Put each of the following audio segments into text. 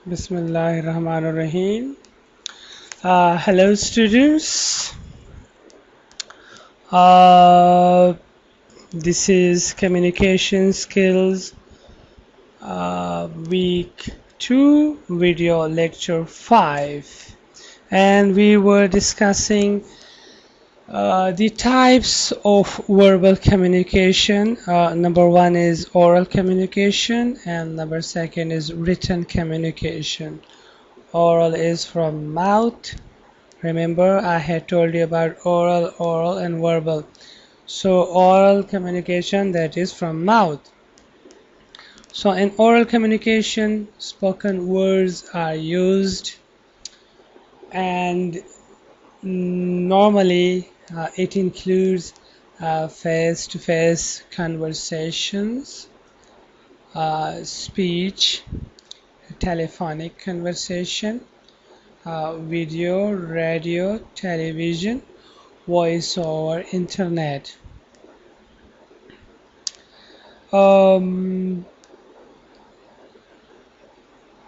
Bismillahirrahmanirrahim. Hello, students. Uh, this is Communication Skills Week 2, video lecture 5. And we were discussing the types of verbal communication. Number one is oral communication, and number second is written communication. Oral is from mouth. Remember, I had told you about oral, and verbal. So, oral communication, that is from mouth. So, in oral communication, spoken words are used, and normally it includes face-to-face conversations, speech, telephonic conversation, video, radio, television, voice over internet. Um,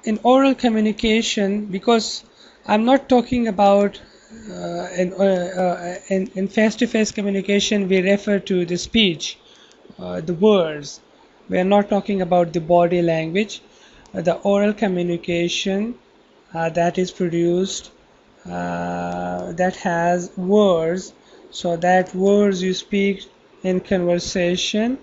in oral communication, because I'm not talking about in face-to-face communication, we refer to the speech, the words. We are not talking about the body language. The oral communication that is produced, that has words, so that words you speak in conversation,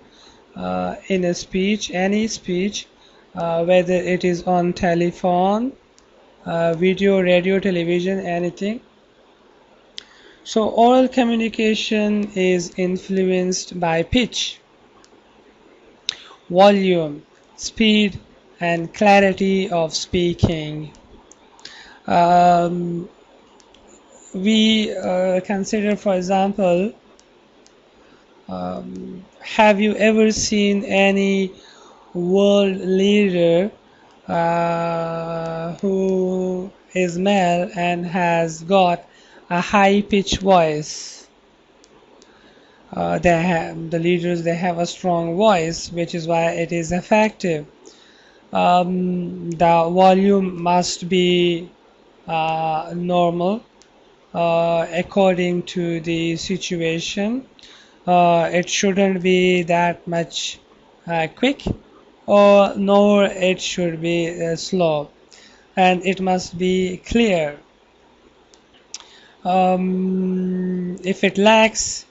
in a speech, any speech, whether it is on telephone, video, radio, television, anything. So oral communication is influenced by pitch, volume, speed, and clarity of speaking. Um, we consider, for example, have you ever seen any world leader who is male and has got a high-pitched voice? The leaders, they have a strong voice, which is why it is effective. The volume must be normal according to the situation. It shouldn't be that much quick, or nor it should be slow, and it must be clear. If it lacks,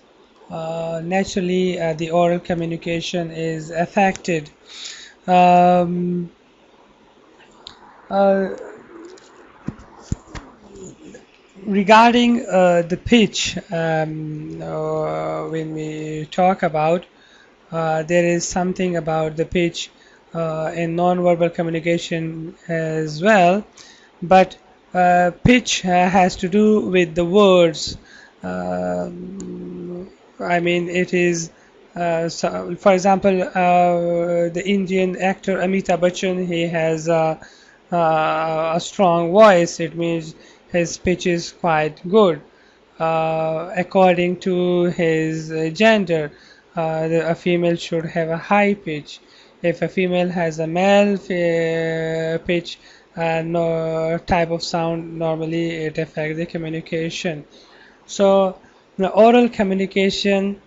naturally the oral communication is affected. Um, uh, Regarding the pitch, when we talk about, there is something about the pitch in non-verbal communication as well, but pitch has to do with the words. I mean, it is, so, for example, the Indian actor Amitabh Bachchan, he has a strong voice. It means his pitch is quite good according to his gender. A female should have a high pitch. If a female has a male pitch, no type of sound, normally it affects the communication. So the oral communication,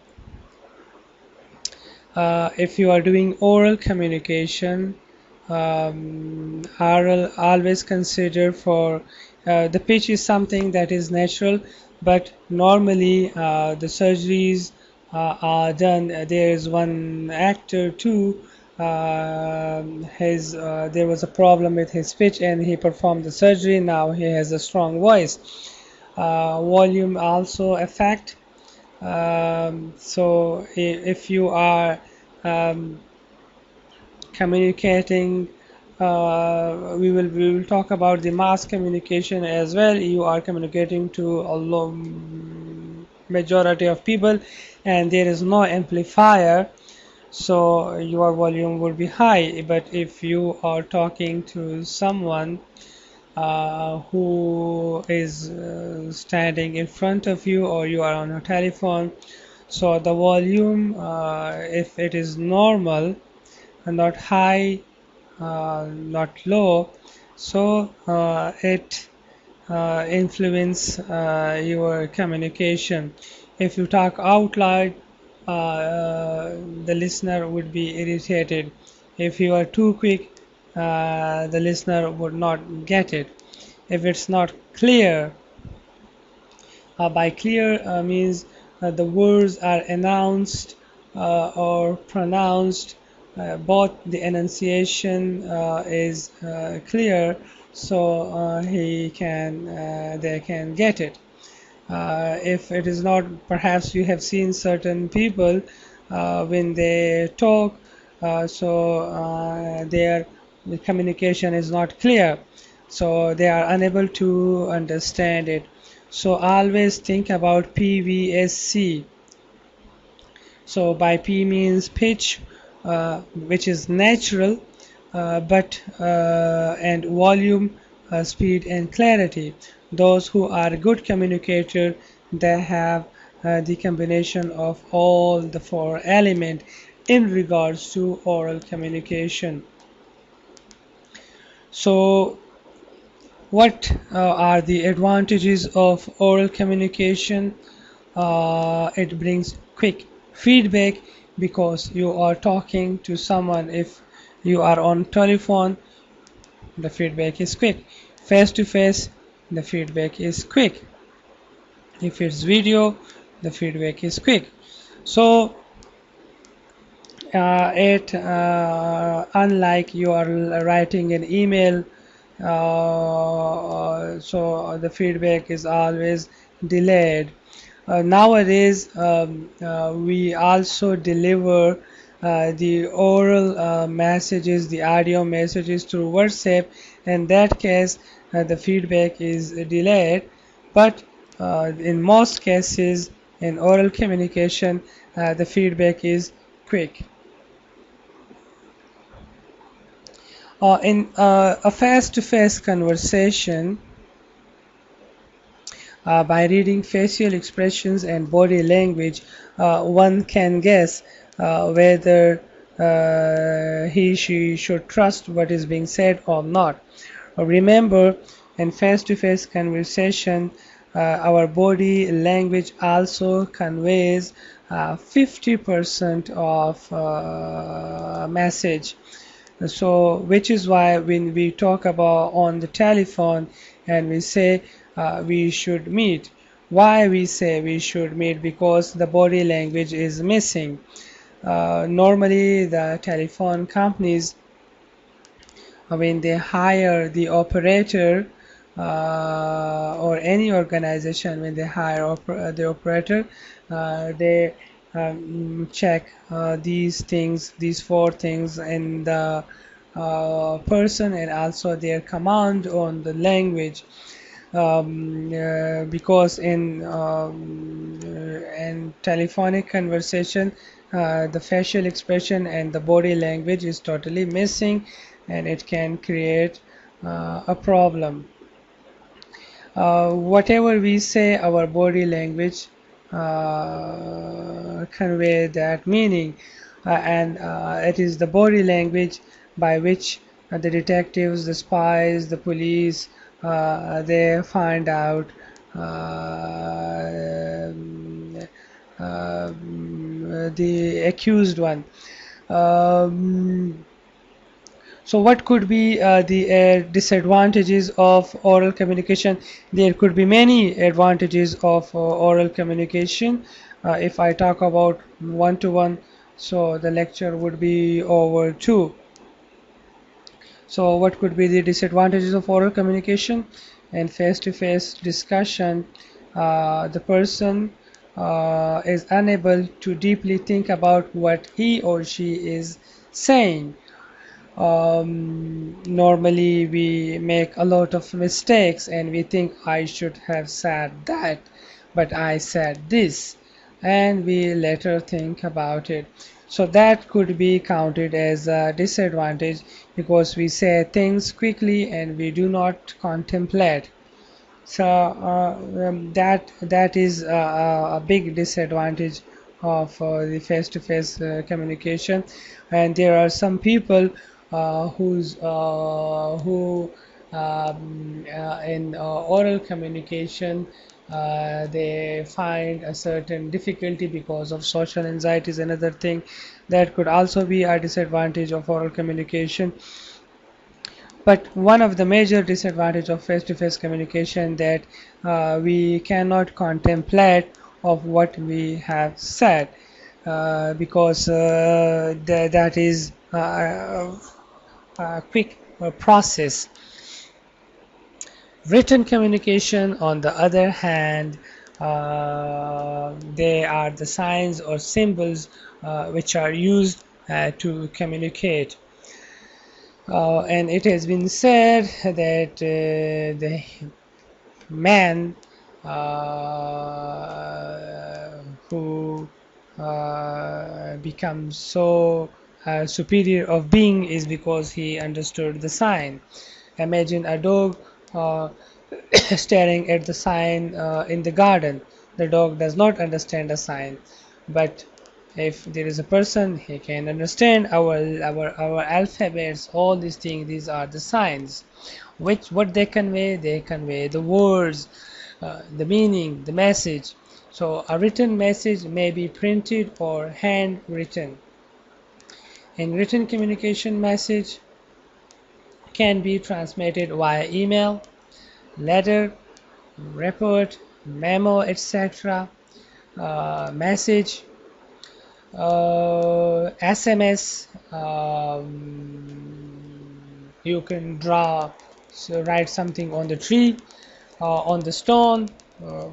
if you are doing oral communication, always consider for the pitch is something that is natural, but normally the surgeries are done. There is one actor too. There was a problem with his pitch, and he performed the surgery. Now he has a strong voice. Volume also affect. So if you are um, communicating, we will talk about the mass communication as well. You are communicating to a majority of people, and there is no amplifier, so your volume would be high. But if you are talking to someone who is standing in front of you, or you are on a telephone, so the volume, if it is normal and not high, not low, so it influence your communication. If you talk out loud, the listener would be irritated. If you are too quick, the listener would not get it. If it's not clear, by clear means the words are announced or pronounced. Both the enunciation is clear, so they can get it. If it is not, perhaps you have seen certain people when they talk, their communication is not clear, so they are unable to understand it. So always think about PVSC. So by P means pitch, which is natural, and volume, speed and clarity. Those who are good communicator, they have the combination of all the four elements in regards to oral communication. So what are the advantages of oral communication? It brings quick feedback because you are talking to someone. If you are on telephone, the feedback is quick. Face to face, the feedback is quick. If it's video, the feedback is quick. So it unlike you are writing an email, so the feedback is always delayed. Nowadays we also deliver the oral messages, the audio messages through WhatsApp. In that case the feedback is delayed, but in most cases in oral communication the feedback is quick. In a face-to-face conversation, by reading facial expressions and body language, one can guess whether she should trust what is being said or not. Remember, in face-to-face conversation, our body language also conveys 50% of message. So which is why when we talk about on the telephone and we say we should meet, why we say we should meet? Because the body language is missing. Normally the telephone companies, when they hire the operator, or any organization, when they hire the operator, they check these things, these four things in the person, and also their command on the language. Because in telephonic conversation the facial expression and the body language is totally missing, and it can create a problem. Whatever we say, our body language convey that meaning, and it is the body language by which the detectives, the spies, the police, they find out the accused one. So what could be the disadvantages of oral communication? There could be many advantages of oral communication. If I talk about one-to-one, so the lecture would be over too. So what could be the disadvantages of oral communication? In face-to-face discussion, the person is unable to deeply think about what he or she is saying. Normally we make a lot of mistakes and we think I should have said that, but I said this, and we later think about it. So that could be counted as a disadvantage because we say things quickly and we do not contemplate. So that is a big disadvantage of the face-to-face communication. And there are some people who in oral communication they find a certain difficulty because of social anxiety is another thing that could also be a disadvantage of oral communication. But one of the major disadvantages of face-to-face communication that we cannot contemplate of what we have said because that is a quick process. Written communication, on the other hand, they are the signs or symbols which are used to communicate. And it has been said that the man who becomes so superior of being is because he understood the sign. Imagine a dog uh, staring at the sign in the garden. The dog does not understand a sign, but if there is a person, he can understand our alphabets, all these things. These are the signs. Which what they convey? They convey the words, the meaning, the message. So a written message may be printed or handwritten. In written communication, message can be transmitted via email, letter, report, memo, etc. Message, SMS. You can draw, so write something on the tree, on the stone.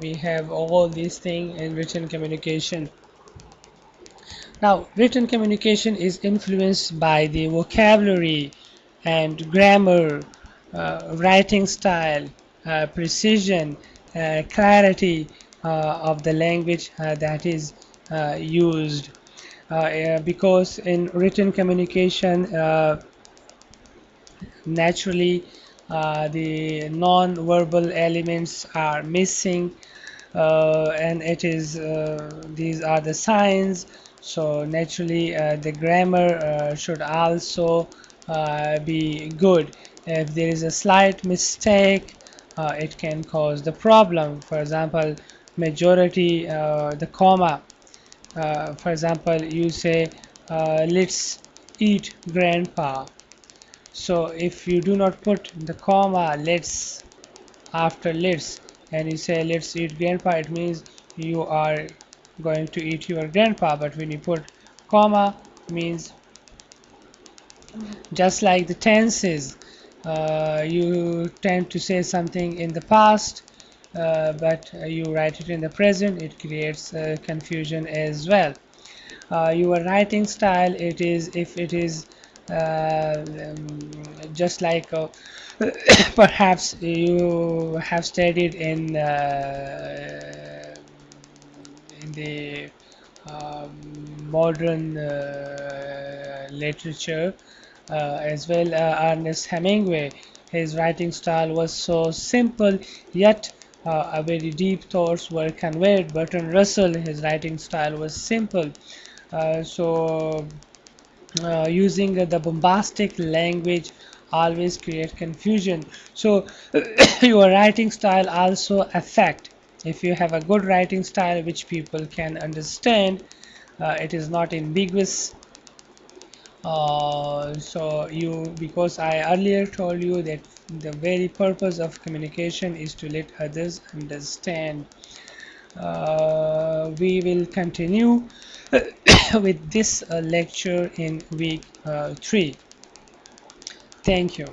We have all these things in written communication. Now, written communication is influenced by the vocabulary and grammar, writing style, precision, clarity of the language that is used. Because in written communication, naturally, the non-verbal elements are missing, and it is these are the signs. So naturally, the grammar should also be good. If there is a slight mistake, it can cause the problem. For example, majority, the comma. For example, you say, "Let's eat, Grandpa." So if you do not put the comma let's after let's and you say let's eat grandpa, it means you are going to eat your grandpa. But when you put comma, means just like the tenses, you tend to say something in the past, but you write it in the present, it creates confusion as well. Your writing style, it is if it is just like perhaps you have studied in the modern literature as well. Ernest Hemingway, his writing style was so simple, yet a very deep thoughts were conveyed. Bertrand Russell, his writing style was simple. Using the bombastic language always create confusion. So your writing style also affect. If you have a good writing style which people can understand, it is not ambiguous. So you, because I earlier told you that the very purpose of communication is to let others understand. We will continue with this lecture in week 3. Thank you.